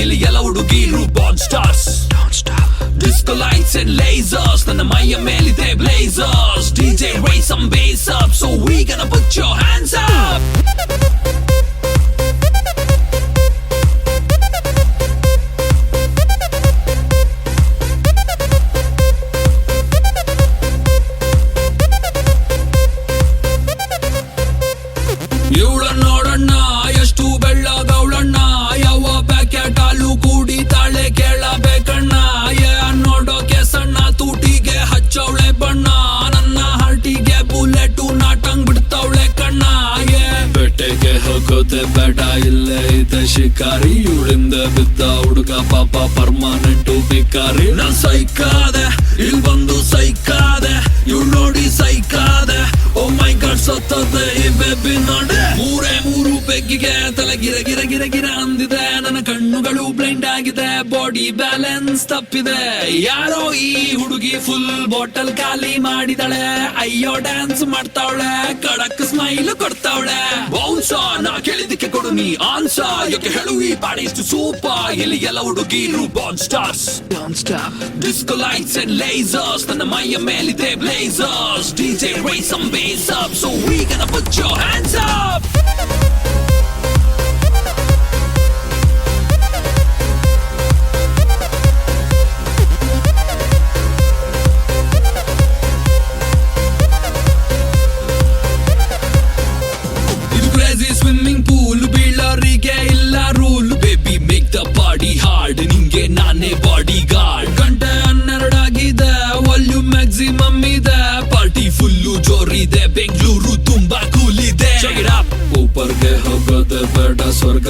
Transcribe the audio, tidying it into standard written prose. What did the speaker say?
ಇಲ್ಲಿ ಎಲ್ಲ ಹುಡುಗಿರು ಬಾನ್ stars. Disco lights and lasers, ನನ್ನ ಮೈಯ ಮೇಲಿದೆ blazers. DJ raise some bass up, so we gonna put your hands up. ಇವಳ ನೋಡಣ್ಣ ಎಷ್ಟು ಬೆಳ್ಳಗವಳಣ್ಣ, ಯಾವ ಪ್ಯಾಕೆಟ್ ಹಾಲು ಕುಡಿತಾಳೆ ಕೇಳಬೇಕಣ್ಣ. ನೋಡೋಕೆ ಸಣ್ಣ ತೂಟಿಗೆ ಹಚ್ಚವಳೆ ಬಣ್ಣ, ನನ್ನ ಹಾರ್ಟಿಗೆ ಬುಲೆಟ್ ನಾಟಂಗ್ ಬಿಡ್ತವಳೆ ಕಣ್ಣ. ಬೆಟ್ಟೆಗೆ ಹೋಗೋದೆ ಬೇಡ, ಇಲ್ಲೇ ಇದೆ ಶಿಕಾರಿ. ಇವಳಿಂದ ಬಿದ್ದ ಹುಡುಗ ಪಾಪ ಪರ್ಮನೆಂಟು ಬಿಕಾರಿ. ನಾ ಸೈಕಾದೆ, ಇಲ್ಲಿ ಬಂದು ಸೈಕಾದೆ, ಇವಳು ನೋಡಿ ಸೈಕಾದೆ. ಓ ಮೈ ಗಾಡ್ ಸತ್ತದೆ ಈ ಬೇಬಿ ನೋಡೆ. ಮೂರು ಬೆಗ್ಗಿಗೆ ತಲೆ ಗಿರ ಗಿರ ಗಿರ ಗಿರ ಅಂದಿದೆ. ನನ್ನ ಕಣ್ಣುಗಳು ಬ್ಲೈಂಡ್ ಆಗಿದೆ, ಬಾಡಿ ಬ್ಯಾಲೆನ್ಸ್ ತಪ್ಪಿದೆ. ಯಾರೋ ಈ ಹುಡುಗಿ ಫುಲ್ ಬಾಟಲ್ ಖಾಲಿ ಮಾಡಿದಾಳೆ. ಅಯ್ಯೋ ಡ್ಯಾನ್ಸ್ ಮಾಡ್ತಾವಳೆ, ಕಡಕ್ ಸ್ಮೈಲ್ ಕೊಡ್ತಾವಳೆ. ಬೌನ್ಸ ನಾ ಕೇಳಿದಕ್ಕೆ ಕೊಡು ನೀ ಆನ್ಸ, ಯಾಕೆ ಹೇಳು ಈ ಬಾಡಿ ಇಷ್ಟು ಸೂಪರ್. ಇಲ್ಲಿ ಎಲ್ಲ ಹುಡುಗಿರು ಬಾನ್ stars. Disco lights and lasers, ನನ್ನ ಮೈಯ ಮೇಲಿದೆ blazers. DJ raise some bass up, so we gonna put your hands up. ಇದು crazy swimming pool, ಬೀಳರಿಗೆ ಇಲ್ಲ rule. Baby make the party hard, ನಿಂಗೆ ನಾನೇ ಬಾಡಿ ಗಾರ್ಡ್. ಗಂಟೆ 12 ಆಗಿದೆ, ವಾಲ್ಯೂಮ್ ಮ್ಯಾಕ್ಸಿಮಮ್ ಇದೆ. ಪಾರ್ಟಿ ಫುಲ್ಲು ಜೋರಿದೆ, ಬೆಂಗಳೂರು ತುಂಬಾ ಕೂಲ್ ಇದೆ. Check it up. ಊಪರ್ಗೆ ಹೋಗೋದೆ ಬೇಡ, ಸ್ವರ್ಗ